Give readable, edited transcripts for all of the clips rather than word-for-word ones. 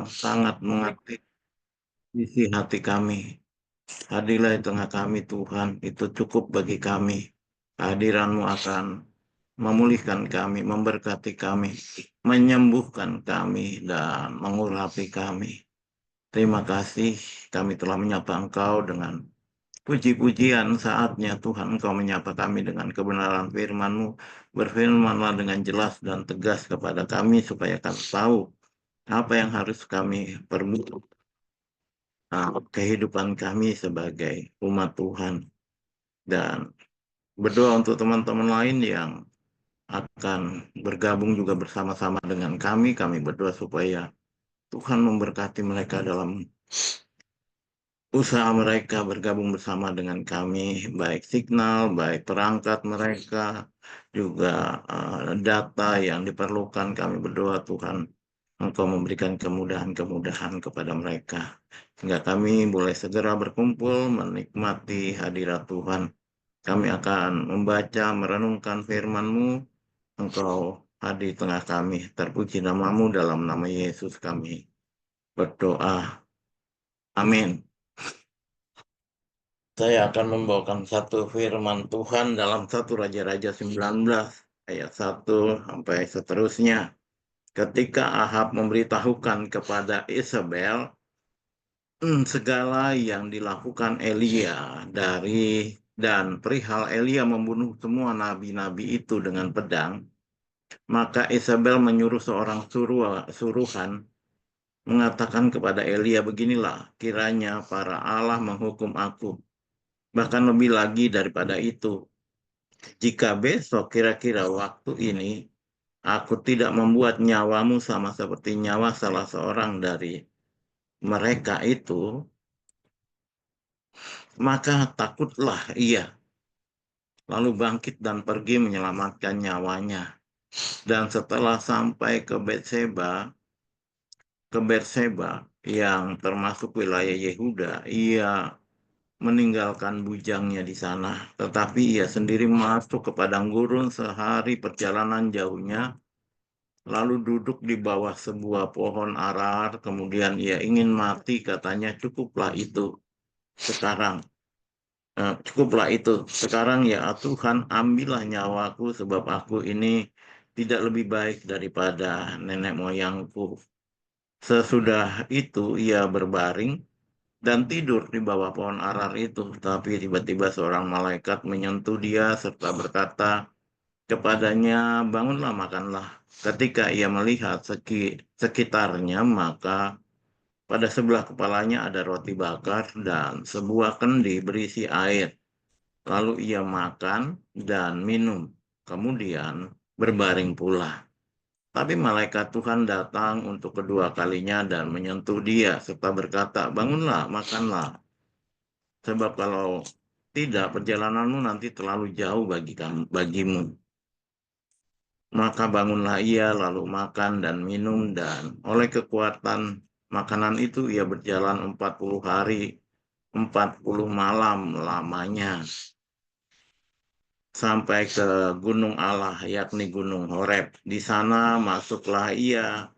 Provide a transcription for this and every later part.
yang sangat mengerti isi hati kami. Hadirlah di tengah kami Tuhan, itu cukup bagi kami. Kehadiran-Mu akan memulihkan kami, memberkati kami, menyembuhkan kami, dan mengurapi kami. Terima kasih kami telah menyapa Engkau dengan puji-pujian. Saatnya Tuhan Engkau menyapa kami dengan kebenaran firman-Mu. Berfirmanlah dengan jelas dan tegas kepada kami supaya kami tahu apa yang harus kami perbuat, kehidupan kami sebagai umat Tuhan. Dan berdoa untuk teman-teman lain yang akan bergabung juga bersama-sama dengan kami. Kami berdoa supaya Tuhan memberkati mereka dalam usaha mereka bergabung bersama dengan kami, baik signal, baik perangkat mereka, juga data yang diperlukan. Kami berdoa Tuhan, Engkau memberikan kemudahan-kemudahan kepada mereka, sehingga kami boleh segera berkumpul menikmati hadirat Tuhan. Kami akan membaca, merenungkan firman-Mu. Engkau hadir di tengah kami. Terpuji nama-Mu, dalam nama Yesus kami berdoa. Amin. Saya akan membawakan satu firman Tuhan dalam 1 Raja-Raja 19 ayat 1 sampai seterusnya. Ketika Ahab memberitahukan kepada Isabel segala yang dilakukan Elia dan perihal Elia membunuh semua nabi-nabi itu dengan pedang, maka Isabel menyuruh seorang suruhan mengatakan kepada Elia, beginilah kiranya para Allah menghukum aku. Bahkan lebih lagi daripada itu, jika besok kira-kira waktu ini aku tidak membuat nyawamu sama seperti nyawa salah seorang dari mereka itu, maka takutlah ia, lalu bangkit dan pergi menyelamatkan nyawanya. Dan setelah sampai ke Berseba yang termasuk wilayah Yehuda, ia meninggalkan bujangnya di sana. Tetapi ia sendiri masuk ke padang gurun sehari perjalanan jauhnya, lalu duduk di bawah sebuah pohon arar. Kemudian ia ingin mati, katanya, cukuplah itu sekarang. Cukuplah itu sekarang ya Tuhan, ambillah nyawaku, sebab aku ini tidak lebih baik daripada nenek moyangku. Sesudah itu ia berbaring dan tidur di bawah pohon arar itu. Tapi tiba-tiba seorang malaikat menyentuh dia serta berkata kepadanya, bangunlah, makanlah. Ketika ia melihat sekitarnya, maka pada sebelah kepalanya ada roti bakar dan sebuah kendi berisi air. Lalu ia makan dan minum, kemudian berbaring pula. Tapi malaikat Tuhan datang untuk kedua kalinya dan menyentuh dia serta berkata, bangunlah, makanlah. Sebab kalau tidak, perjalananmu nanti terlalu jauh bagimu. Maka bangunlah ia, lalu makan dan minum, dan oleh kekuatan makanan itu ia berjalan 40 hari, 40 malam lamanya, sampai ke gunung Allah, yakni gunung Horeb. Di sana masuklah ia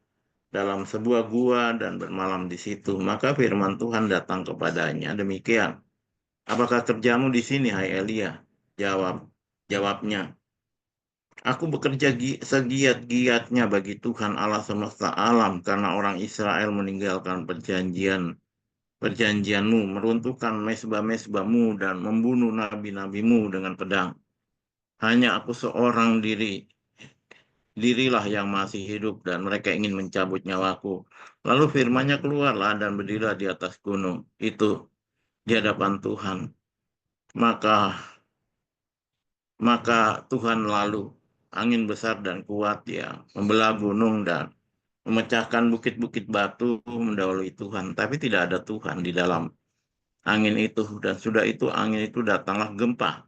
dalam sebuah gua dan bermalam di situ. Maka firman Tuhan datang kepadanya, demikian. Apakah kerjamu di sini, hai Elia? Jawabnya, aku bekerja segiat-giatnya bagi Tuhan Allah semesta alam, karena orang Israel meninggalkan perjanjianmu, meruntuhkan mesbah-mesbahmu, dan membunuh nabi-nabimu dengan pedang. Hanya aku seorang dirilah yang masih hidup, dan mereka ingin mencabut nyawaku. Lalu firman-Nya keluarlah dan berdirilah di atas gunung itu di hadapan Tuhan. Maka Tuhan lalu angin besar dan kuat yang membelah gunung dan memecahkan bukit-bukit batu mendahului Tuhan. Tapi tidak ada Tuhan di dalam angin itu. Dan sudah itu angin itu datanglah gempa.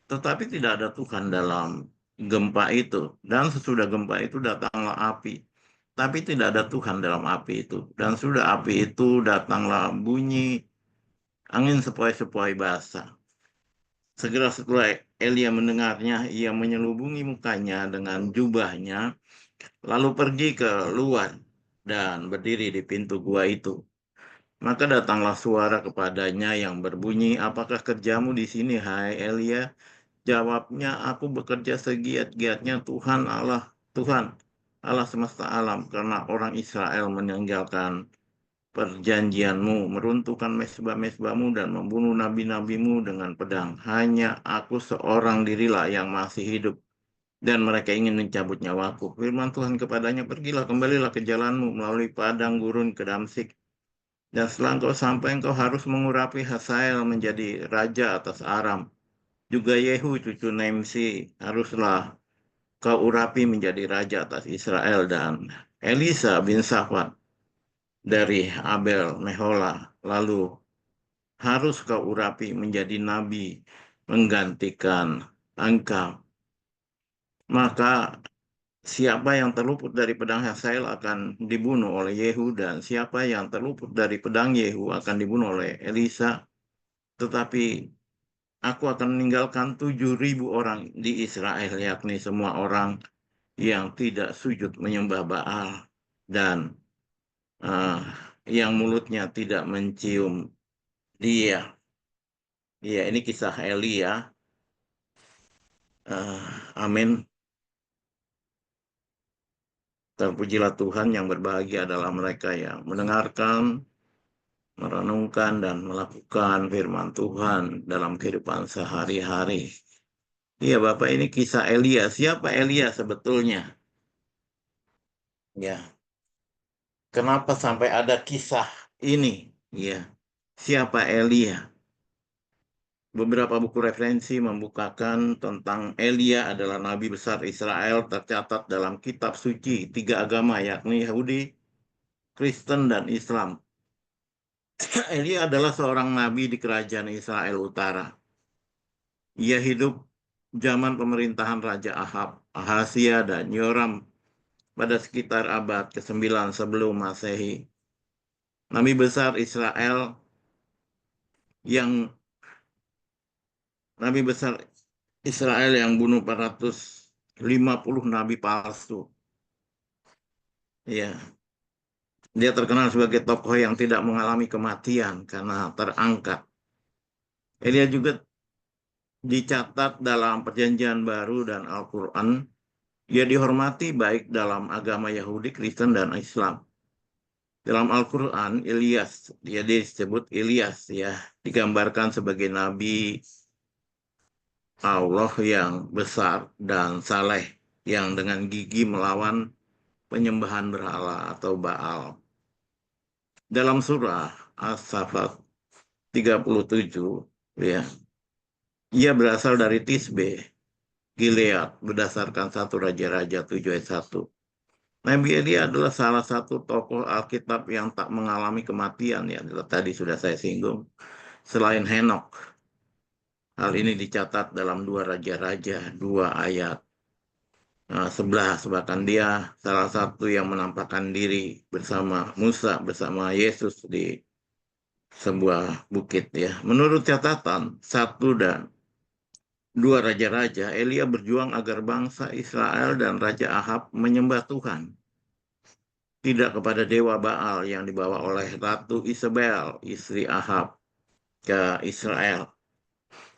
Tetapi tidak ada Tuhan dalam gempa itu. Dan sesudah gempa itu datanglah api. Tapi tidak ada Tuhan dalam api itu. Dan sudah api itu datanglah bunyi angin sepoi-sepoi basah. Segera setelah Elia mendengarnya, ia menyelubungi mukanya dengan jubahnya, lalu pergi ke luar. dan berdiri di pintu gua itu. Maka datanglah suara kepadanya yang berbunyi, apakah kerjamu di sini, hai Elia? Jawabnya, aku bekerja segiat-giatnya Tuhan Allah semesta alam, karena orang Israel meninggalkan perjanjianmu, meruntuhkan mesbah-mesbahmu, dan membunuh nabi-nabimu dengan pedang. Hanya aku seorang dirilah yang masih hidup, dan mereka ingin mencabut nyawaku. Firman Tuhan kepadanya, pergilah, kembalilah ke jalanmu melalui padang gurun ke Damsik. Dan setelah engkau sampai, engkau harus mengurapi Hazael menjadi raja atas Aram. Juga Yehu cucu Nimsi haruslah kau urapi menjadi raja atas Israel, dan Elisa bin Safat dari Abel Mehola lalu harus kau urapi menjadi nabi menggantikan engkau. Maka siapa yang terluput dari pedang Hazael akan dibunuh oleh Yehu, dan siapa yang terluput dari pedang Yehu akan dibunuh oleh Elisa. Tetapi aku akan meninggalkan 7.000 orang di Israel, yakni semua orang yang tidak sujud menyembah Baal dan eh, yang mulutnya tidak mencium dia. Ya, ini kisah Eli ya. Amin. Terpujilah Tuhan, yang berbahagia adalah mereka yang mendengarkan, merenungkan, dan melakukan firman Tuhan dalam kehidupan sehari-hari. Iya, Bapak, ini kisah Elia. Siapa Elia sebetulnya? Ya, kenapa sampai ada kisah ini? Ya, siapa Elia? Beberapa buku referensi membukakan tentang Elia adalah nabi besar Israel tercatat dalam kitab suci tiga agama, yakni Yahudi, Kristen, dan Islam. Elia adalah seorang nabi di kerajaan Israel Utara. Ia hidup zaman pemerintahan Raja Ahab, Ahasia, dan Yoram pada sekitar abad ke-9 sebelum Masehi. Nabi besar Israel yang Nabi besar Israel yang bunuh 450 nabi palsu. Ya, dia terkenal sebagai tokoh yang tidak mengalami kematian karena terangkat. Elia juga dicatat dalam Perjanjian Baru dan Al-Quran. Ia dihormati baik dalam agama Yahudi, Kristen, dan Islam. Dalam Al-Quran, dia disebut Ilyas ya, digambarkan sebagai nabi Allah yang besar dan saleh, yang dengan gigi melawan penyembahan berhala atau Baal. Dalam surah As-Saffat 37, ya, ia berasal dari Tisbe, Gilead, berdasarkan 1 Raja-Raja 7 ayat 1. Nabi Elia adalah salah satu tokoh Alkitab yang tak mengalami kematian, ya, tadi sudah saya singgung. Selain Henok, hal ini dicatat dalam 2 Raja-Raja 2 ayat 11. Bahkan dia salah satu yang menampakkan diri bersama Musa, bersama Yesus di sebuah bukit ya. Menurut catatan 1 dan 2 Raja-Raja, Elia berjuang agar bangsa Israel dan Raja Ahab menyembah Tuhan, tidak kepada dewa Baal yang dibawa oleh Ratu Isabel, istri Ahab, ke Israel.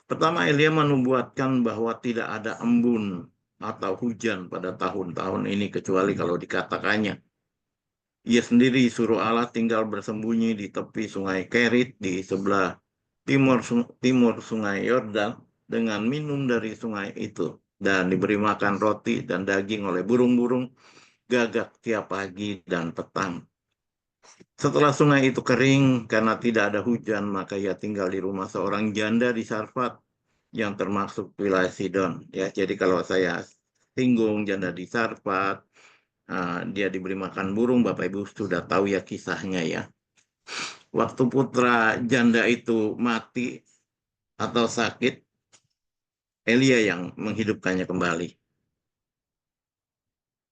Pertama, Elia menubuatkan bahwa tidak ada embun atau hujan pada tahun-tahun ini kecuali kalau dikatakannya. Ia sendiri suruh Allah tinggal bersembunyi di tepi sungai Kerit di sebelah timur sungai Yordan dengan minum dari sungai itu, dan diberi makan roti dan daging oleh burung-burung gagak tiap pagi dan petang. Setelah sungai itu kering karena tidak ada hujan, maka ia tinggal di rumah seorang janda di Sarfat yang termasuk wilayah Sidon. Ya, jadi kalau saya singgung janda di Sarfat, dia diberi makan burung, Bapak Ibu sudah tahu ya kisahnya ya. Waktu putra janda itu mati atau sakit, Elia yang menghidupkannya kembali.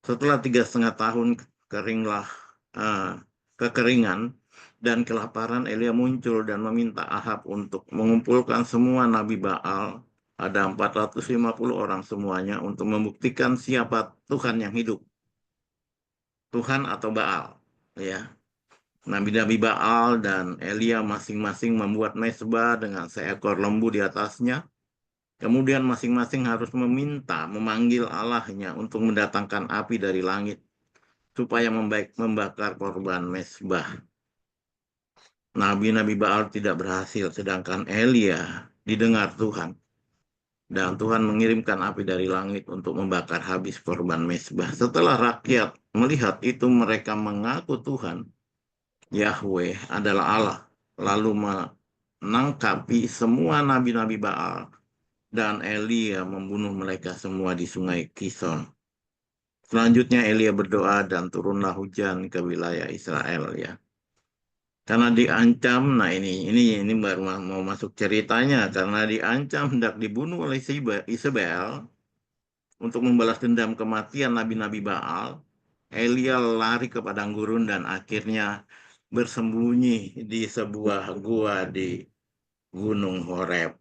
Setelah 3,5 tahun keringlah uh, kekeringan dan kelaparan, Elia muncul dan meminta Ahab untuk mengumpulkan semua nabi Baal. Ada 450 orang semuanya untuk membuktikan siapa Tuhan yang hidup, Tuhan atau Baal. Ya, nabi-nabi Baal dan Elia masing-masing membuat mezbah dengan seekor lembu di atasnya. Kemudian masing-masing harus memanggil Allahnya untuk mendatangkan api dari langit supaya membakar korban mezbah. Nabi-nabi Baal tidak berhasil, sedangkan Elia didengar Tuhan. Dan Tuhan mengirimkan api dari langit untuk membakar habis korban mezbah. Setelah rakyat melihat itu, mereka mengaku Tuhan, Yahweh adalah Allah. Lalu menangkapi semua nabi-nabi Baal. Dan Elia membunuh mereka semua di sungai Kison. Selanjutnya Elia berdoa dan turunlah hujan ke wilayah Israel ya. Karena diancam, nah ini baru mau masuk ceritanya. Karena diancam hendak dibunuh oleh Isabel untuk membalas dendam kematian nabi-nabi Baal, Elia lari ke padang gurun dan akhirnya bersembunyi di sebuah gua di Gunung Horeb.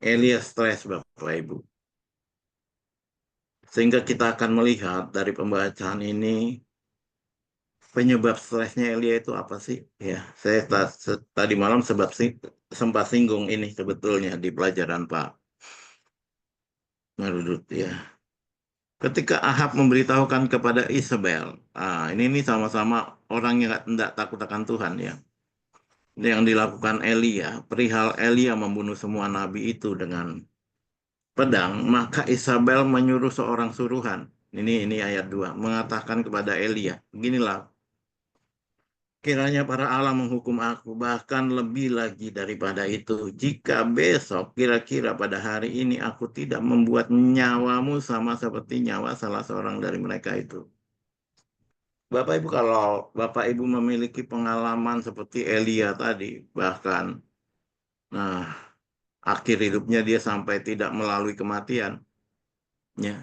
Elia stres, Bapak Ibu. Sehingga kita akan melihat dari pembacaan ini penyebab stresnya Elia itu apa sih? Ya, saya tadi malam sempat singgung ini sebetulnya di pelajaran Pak Marudut ya. Ketika Ahab memberitahukan kepada Isabel, ini sama-sama orang yang tidak takut akan Tuhan ya. Yang dilakukan Elia, perihal Elia membunuh semua nabi itu dengan pedang, maka Isabel menyuruh seorang suruhan. Ini ayat 2 mengatakan kepada Elia, beginilah, kiranya para Allah menghukum aku, bahkan lebih lagi daripada itu. Jika besok, kira-kira pada hari ini, aku tidak membuat nyawamu sama seperti nyawa salah seorang dari mereka itu. Bapak Ibu, kalau Bapak Ibu memiliki pengalaman seperti Elia tadi, bahkan, nah, akhir hidupnya dia sampai tidak melalui kematian, ya.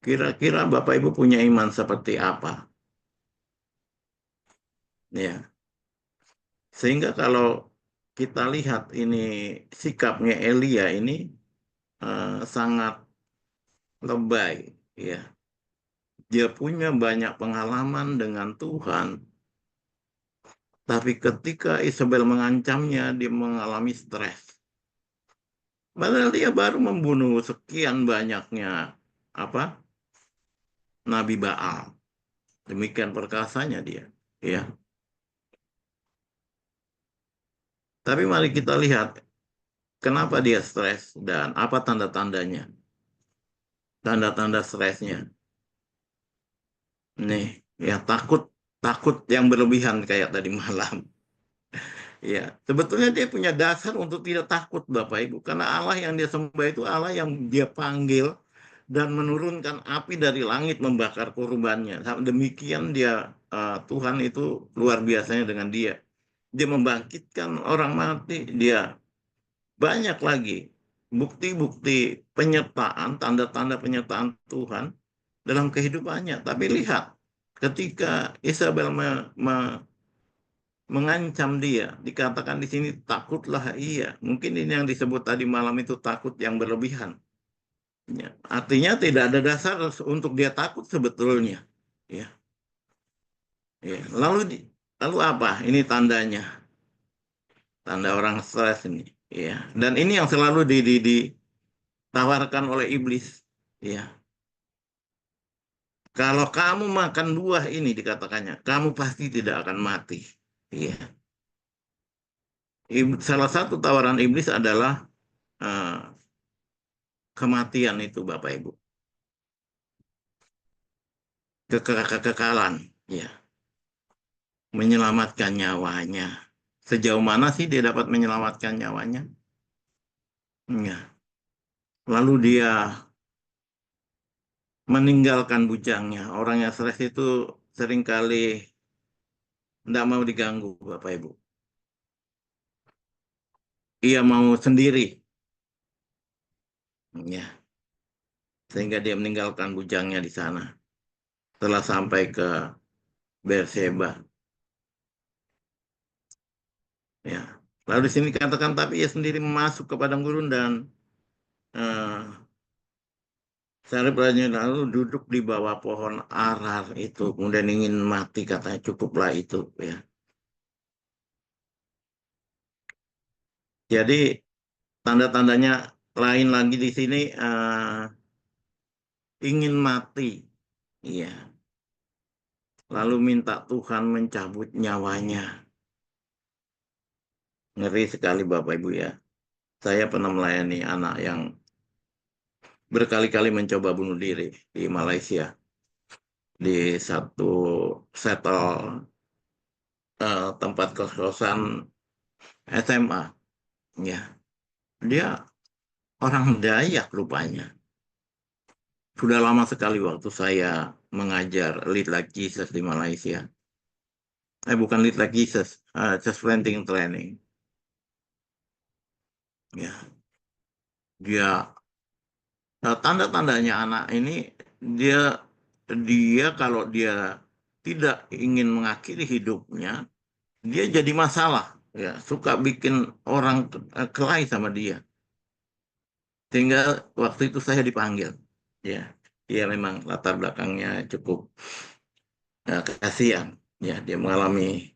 Kira-kira Bapak Ibu punya iman seperti apa? Ya. Sehingga kalau kita lihat ini sikapnya Elia ini sangat lebay, ya. Dia punya banyak pengalaman dengan Tuhan, tapi ketika Isabel mengancamnya, dia mengalami stres. Padahal dia baru membunuh sekian banyaknya apa Nabi Baal. Demikian perkasanya dia, ya. Tapi mari kita lihat kenapa dia stres dan apa tanda-tandanya, tanda-tanda stresnya. Nih, ya takut, takut yang berlebihan kayak tadi malam. Ya, sebetulnya dia punya dasar untuk tidak takut, Bapak Ibu, karena Allah yang dia sembah itu Allah yang dia panggil dan menurunkan api dari langit membakar korbannya. Demikian dia Tuhan itu luar biasanya dengan dia. Dia membangkitkan orang mati, dia banyak lagi bukti-bukti penyertaan, tanda-tanda penyertaan Tuhan dalam kehidupannya. Tapi lihat, ketika Isabel mengancam dia, dikatakan di sini takutlah ia. Mungkin ini yang disebut tadi malam itu takut yang berlebihan. Ya, artinya tidak ada dasar untuk dia takut sebetulnya. Ya, ya. Lalu apa? Ini tandanya, tanda orang stres ini. Ya, dan ini yang selalu ditawarkan oleh iblis. Ya, kalau kamu makan buah ini dikatakannya, kamu pasti tidak akan mati. Iya. Salah satu tawaran iblis adalah eh, kematian itu, Bapak Ibu. Kekekalan, ya. Menyelamatkan nyawanya. Sejauh mana sih dia dapat menyelamatkan nyawanya? Ya. Lalu dia meninggalkan bujangnya. Orang yang stres itu seringkali tidak mau diganggu, Bapak Ibu. Ia mau sendiri, ya. Sehingga dia meninggalkan bujangnya di sana. Setelah sampai ke Berseba, ya. Lalu di sini katakan, tapi ia sendiri masuk ke padang gurun dan eh, Sehari perjalanan lalu duduk di bawah pohon arar itu, kemudian ingin mati katanya cukuplah itu ya. Jadi tanda-tandanya lain lagi di sini ingin mati, iya. Lalu minta Tuhan mencabut nyawanya. Ngeri sekali Bapak Ibu ya. Saya pernah melayani anak yang berkali-kali mencoba bunuh diri di Malaysia di satu settle tempat kos-kosan SMA. Ya, dia orang Dayak rupanya. Sudah lama sekali waktu saya mengajar Lead Like Jesus di Malaysia. Bukan Lead Like Jesus, Just Planting Training. Ya, dia tanda-tandanya anak ini dia dia kalau dia tidak ingin mengakhiri hidupnya, dia jadi masalah. Ya, suka bikin orang kelahi sama dia. Sehingga waktu itu saya dipanggil. Ya, dia memang latar belakangnya cukup kasihan. Ya, dia mengalami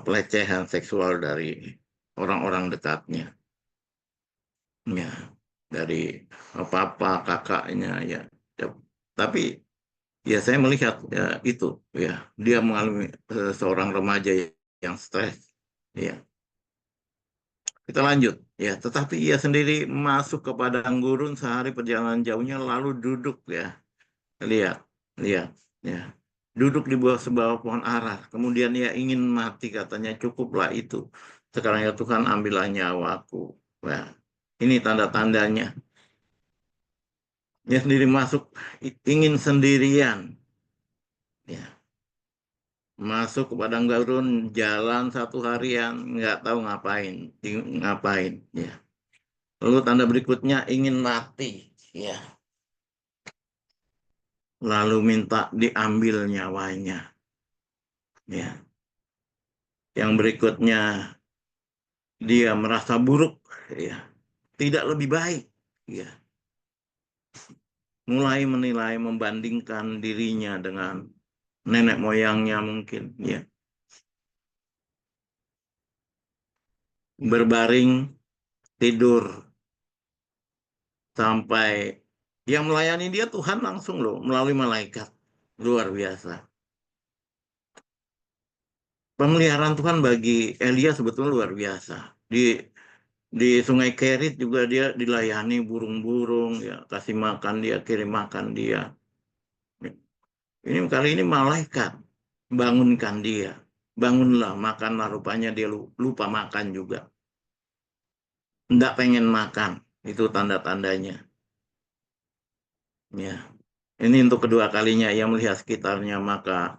pelecehan seksual dari orang-orang dekatnya. Ya, dari papa, kakaknya. Ya, ya. Tapi ya saya melihat ya, itu. Ya, dia mengalami seorang remaja yang stres. Ya, kita lanjut. Ya, tetapi ia sendiri masuk ke padang gurun sehari perjalanan jauhnya lalu duduk ya. Lihat, lihat, ya. Duduk di bawah sebuah pohon ara. Kemudian ia ingin mati katanya cukuplah itu. Sekarang ya Tuhan ambillah nyawaku. Nah, ini tanda-tandanya. Dia sendiri masuk ingin sendirian. Ya, masuk ke padang gurun jalan satu harian nggak tahu ngapain, ngapain. Ya. Lalu tanda berikutnya ingin mati. Ya, lalu minta diambil nyawanya. Ya. Yang berikutnya dia merasa buruk, ya, tidak lebih baik, ya, mulai menilai, membandingkan dirinya dengan nenek moyangnya mungkin, ya, berbaring tidur sampai yang melayani dia Tuhan langsung loh melalui malaikat, luar biasa. Pemeliharaan Tuhan bagi Elia sebetulnya luar biasa. Di Sungai Kerit juga dia dilayani burung-burung, ya, kasih makan dia, kirim makan dia. Ini kali ini malaikat bangunkan dia. Bangunlah, makanlah. Rupanya dia lupa makan juga. Tidak pengen makan. Itu tanda-tandanya. Ya. Ini untuk kedua kalinya ia melihat sekitarnya. Maka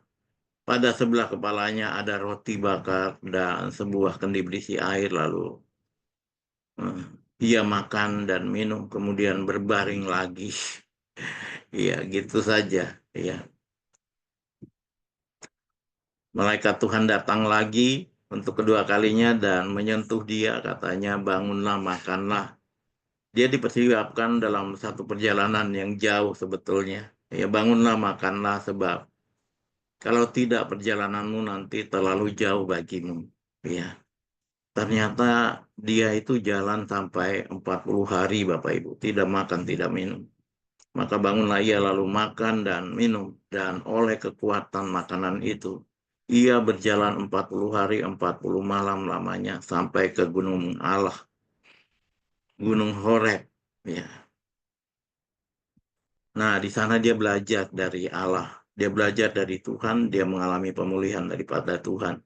pada sebelah kepalanya ada roti bakar dan sebuah kendi berisi air. Lalu eh, ia makan dan minum. Kemudian berbaring lagi. Iya, gitu saja. Iya. Malaikat Tuhan datang lagi untuk kedua kalinya dan menyentuh dia, katanya, bangunlah, makanlah. Dia dipersiapkan dalam satu perjalanan yang jauh sebetulnya. Ya, bangunlah, makanlah, sebab kalau tidak perjalananmu nanti terlalu jauh bagimu. Ya, ternyata dia itu jalan sampai 40 hari, Bapak Ibu. Tidak makan, tidak minum. Maka bangunlah ia lalu makan dan minum. Dan oleh kekuatan makanan itu, ia berjalan 40 hari, 40 malam lamanya sampai ke Gunung Allah, Gunung Horeb. Ya. Nah, di sana dia belajar dari Allah. Dia belajar dari Tuhan, dia mengalami pemulihan daripada Tuhan.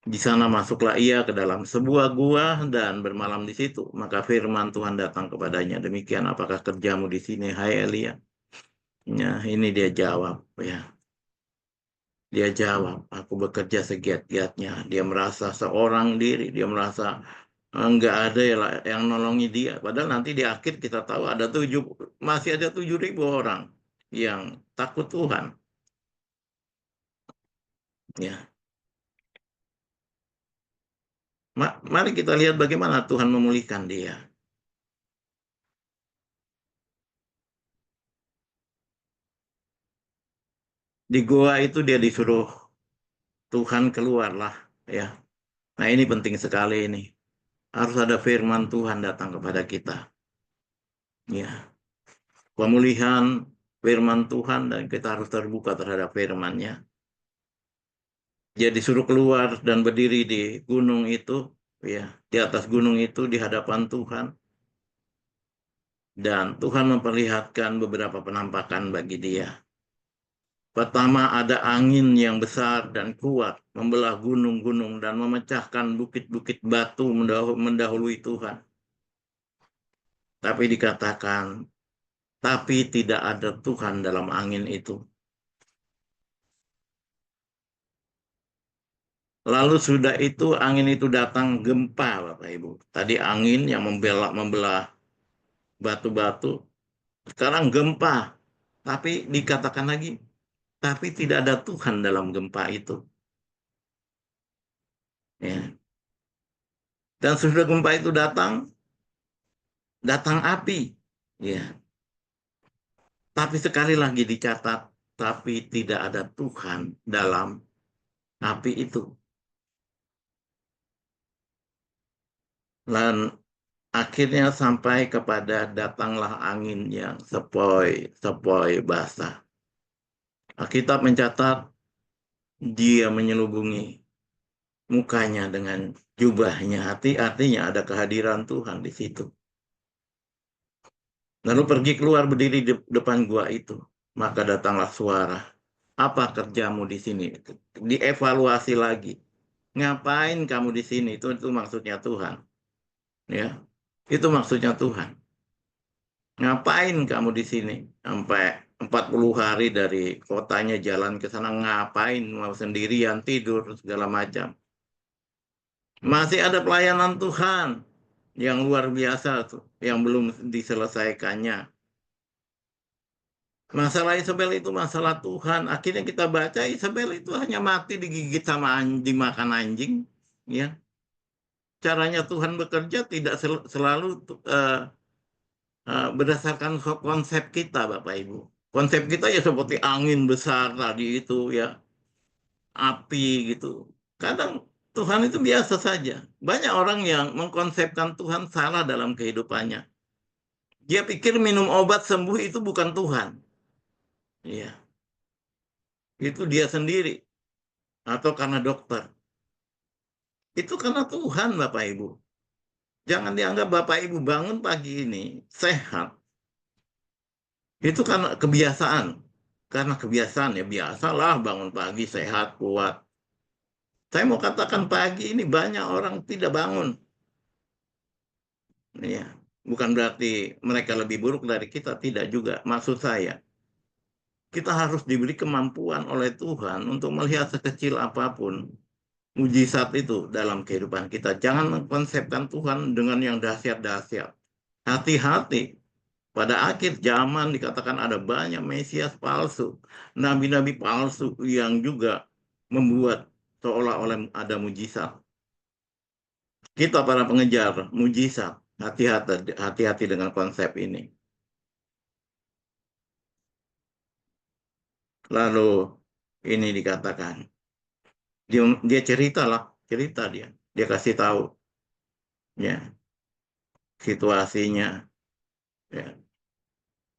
Di sana masuklah ia ke dalam sebuah gua dan bermalam di situ. Maka firman Tuhan datang kepadanya. Demikian apakah kerjamu di sini, hai Elia? Ya, ini dia jawab. Ya, dia jawab, aku bekerja segiat-giatnya. Dia merasa seorang diri. Dia merasa nggak ada yang nolongi dia. Padahal nanti di akhir kita tahu masih ada 7.000 orang yang takut Tuhan. Ya, mari kita lihat bagaimana Tuhan memulihkan dia. Di goa itu dia disuruh Tuhan keluarlah, ya. Nah, ini penting sekali ini. Harus ada firman Tuhan datang kepada kita. Ya, pemulihan firman Tuhan dan kita harus terbuka terhadap firman-Nya. Dia disuruh keluar dan berdiri di gunung itu, ya, di atas gunung itu di hadapan Tuhan. Dan Tuhan memperlihatkan beberapa penampakan bagi dia. Pertama, ada angin yang besar dan kuat, membelah gunung-gunung dan memecahkan bukit-bukit batu mendahului Tuhan. Tapi dikatakan, tapi tidak ada Tuhan dalam angin itu. Lalu sudah itu angin itu datang gempa, Bapak Ibu. Tadi angin yang membelah batu-batu, sekarang gempa. Tapi dikatakan lagi, tapi tidak ada Tuhan dalam gempa itu. Ya. Dan sudah gempa itu datang api. Ya. Tapi sekali lagi dicatat, tapi tidak ada Tuhan dalam api itu. Dan akhirnya sampai kepada datanglah angin yang sepoi-sepoi basah. Alkitab mencatat dia menyelubungi mukanya dengan jubahnya. Artinya ada kehadiran Tuhan di situ. Lalu pergi keluar berdiri di depan gua itu. Maka datanglah suara. Apa kerjamu di sini? Dievaluasi lagi. Ngapain kamu di sini? Itu maksudnya Tuhan. Ya, itu maksudnya Tuhan. Ngapain kamu di sini? Sampai 40 hari dari kotanya jalan ke sana. Ngapain? Mau sendirian, tidur, segala macam. Masih ada pelayanan Tuhan yang luar biasa tuh, yang belum diselesaikannya. Masalah Isabel itu masalah Tuhan. Akhirnya kita baca Isabel itu hanya mati digigit sama anjing, dimakan anjing. Ya, caranya Tuhan bekerja tidak selalu berdasarkan konsep kita, Bapak Ibu. Konsep kita ya seperti angin besar tadi itu ya, api gitu. Kadang Tuhan itu biasa saja. Banyak orang yang mengkonsepkan Tuhan salah dalam kehidupannya. Dia pikir minum obat sembuh itu bukan Tuhan. Iya, itu dia sendiri atau karena dokter. Itu karena Tuhan, Bapak Ibu. Jangan dianggap Bapak Ibu bangun pagi ini sehat. Itu karena kebiasaan. Karena kebiasaan ya biasalah bangun pagi sehat, kuat. Saya mau katakan pagi ini banyak orang tidak bangun. Ya, bukan berarti mereka lebih buruk dari kita, tidak juga. Maksud saya, kita harus diberi kemampuan oleh Tuhan untuk melihat sekecil apapun mujizat itu dalam kehidupan kita. Jangan mengkonsepkan Tuhan dengan yang dahsyat-dahsyat. Hati-hati. Pada akhir zaman dikatakan ada banyak Mesias palsu, nabi-nabi palsu yang juga membuat seolah-olah ada mujizat. Kita para pengejar mujizat, hati-hati dengan konsep ini. Lalu ini dikatakan, dia cerita dia kasih tahu ya situasinya. Ya.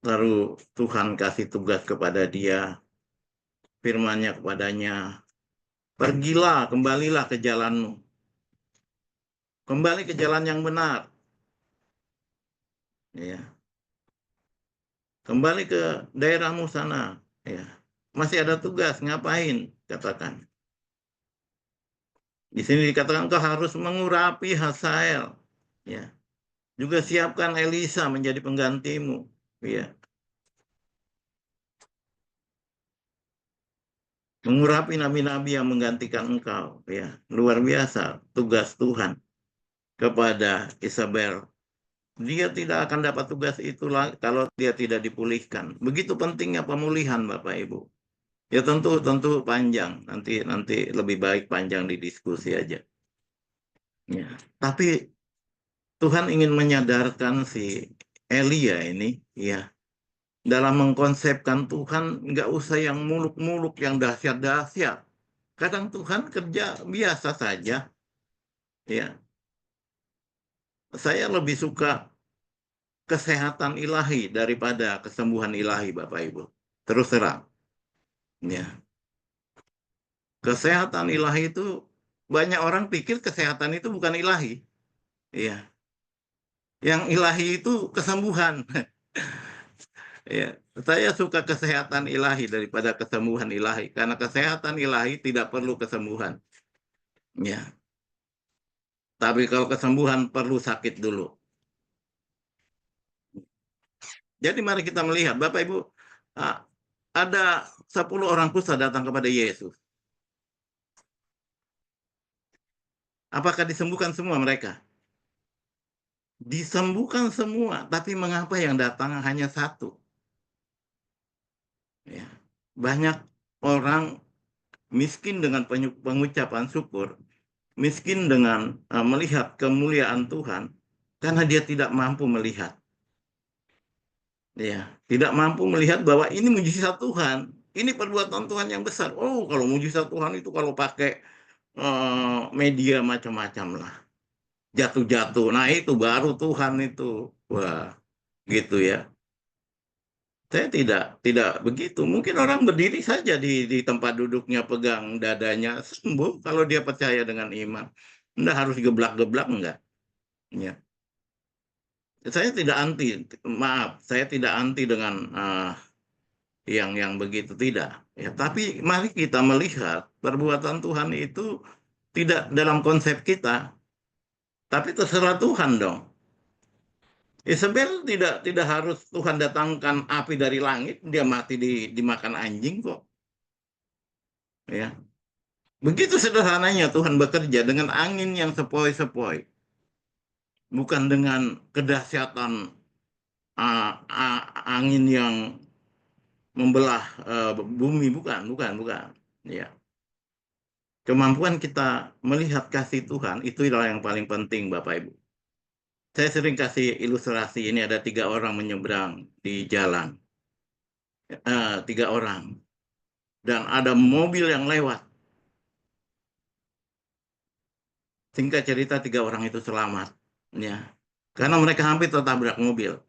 Lalu Tuhan kasih tugas kepada dia, firman-Nya kepadanya, pergilah, kembalilah ke jalanmu. Kembali ke jalan yang benar. Ya. Kembali ke daerahmu sana. Ya. Masih ada tugas, ngapain? Katakan. Di sini dikatakan kau harus mengurapi Hazael. Ya. Juga siapkan Elisa menjadi penggantimu. Ya. Mengurapi nabi-nabi yang menggantikan engkau. Ya. Luar biasa tugas Tuhan kepada Isabel. Dia tidak akan dapat tugas itu kalau dia tidak dipulihkan. Begitu pentingnya pemulihan, Bapak Ibu. Ya tentu tentu panjang. Nanti lebih baik panjang di diskusi aja. Ya. Tapi Tuhan ingin menyadarkan si Elia ini, ya, dalam mengkonsepkan Tuhan, nggak usah yang muluk-muluk, yang dahsyat-dahsyat. Kadang Tuhan kerja biasa saja. Ya, saya lebih suka kesehatan ilahi daripada kesembuhan ilahi, Bapak Ibu. Terus terang, ya. Kesehatan ilahi itu banyak orang pikir kesehatan itu bukan ilahi. Iya, yang ilahi itu kesembuhan. Ya, saya suka kesehatan ilahi daripada kesembuhan ilahi karena kesehatan ilahi tidak perlu kesembuhan. Ya, tapi kalau kesembuhan perlu sakit dulu. Jadi mari kita melihat, Bapak Ibu, ah, ada 10 orang kusta datang kepada Yesus. Apakah disembuhkan semua mereka? Disembuhkan semua, tapi mengapa yang datang hanya satu? Ya. Banyak orang miskin dengan pengucapan syukur, miskin dengan melihat kemuliaan Tuhan, karena dia tidak mampu melihat. Ya, tidak mampu melihat bahwa ini mujizat Tuhan, ini perbuatan Tuhan yang besar. Oh, kalau mujizat Tuhan itu kalau pakai media macam-macam lah, jatuh-jatuh. Nah, itu baru Tuhan itu. Wah, gitu ya. Saya tidak begitu. Mungkin orang berdiri saja di tempat duduknya, pegang dadanya, sembuh kalau dia percaya dengan iman. Enggak harus geblak-geblak, enggak. Ya. Saya tidak anti, maaf, saya tidak anti dengan yang begitu, tidak. Ya, tapi mari kita melihat perbuatan Tuhan itu tidak dalam konsep kita, tapi terserah Tuhan dong. Isabel tidak harus Tuhan datangkan api dari langit, dia mati dimakan anjing kok. Ya. Begitu sederhananya Tuhan bekerja dengan angin yang sepoi-sepoi, bukan dengan kedahsyatan angin yang membelah bumi, bukan. Ya, kemampuan kita melihat kasih Tuhan itu adalah yang paling penting, Bapak Ibu. Saya sering kasih ilustrasi ini ada 3 orang menyeberang di jalan, 3 orang, dan ada mobil yang lewat. Singkat cerita 3 orang itu selamat, ya, karena mereka hampir tertabrak mobil.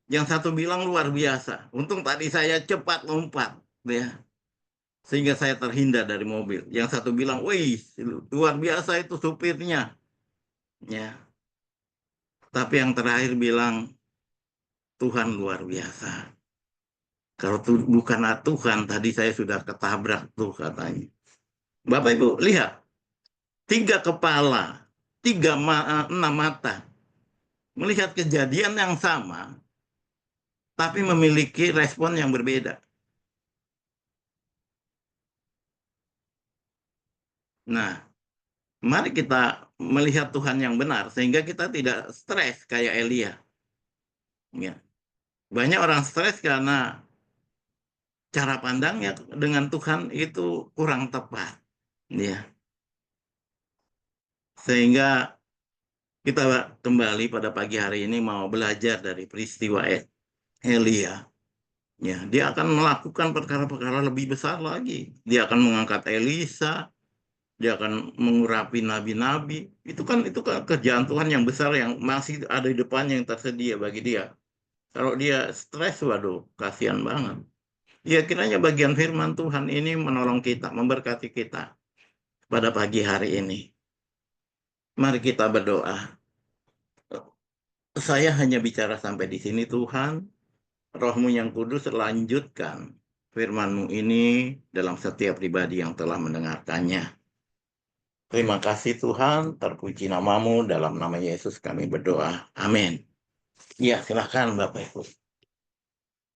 Yang satu bilang luar biasa. Untung tadi saya cepat lompat, ya, sehingga saya terhindar dari mobil. Yang satu bilang, wih, luar biasa itu supirnya, ya. Tapi yang terakhir bilang, Tuhan luar biasa. Kalau bukan Tuhan, tadi saya sudah ketabrak tuh katanya. Bapak Ibu, lihat, 3 kepala, 6 mata, melihat kejadian yang sama, tapi memiliki respon yang berbeda. Nah, mari kita melihat Tuhan yang benar sehingga kita tidak stres kayak Elia. Ya. Banyak orang stres karena cara pandangnya dengan Tuhan itu kurang tepat. Ya. Sehingga kita kembali pada pagi hari ini mau belajar dari peristiwa Elia. Ya, dia akan melakukan perkara-perkara lebih besar lagi. Dia akan mengangkat Elisa, dia akan mengurapi nabi-nabi. Itu kan kerjaan Tuhan yang besar yang masih ada di depannya yang tersedia bagi dia. Kalau dia stres, waduh, kasihan banget. Ya, kiranya bagian firman Tuhan ini menolong kita, memberkati kita pada pagi hari ini. Mari kita berdoa. Saya hanya bicara sampai di sini, Tuhan. Roh-Mu yang kudus lanjutkan firman-Mu ini dalam setiap pribadi yang telah mendengarkannya. Terima kasih Tuhan, terpuji nama-Mu, dalam nama Yesus kami berdoa. Amin. Ya, silakan Bapak Ibu.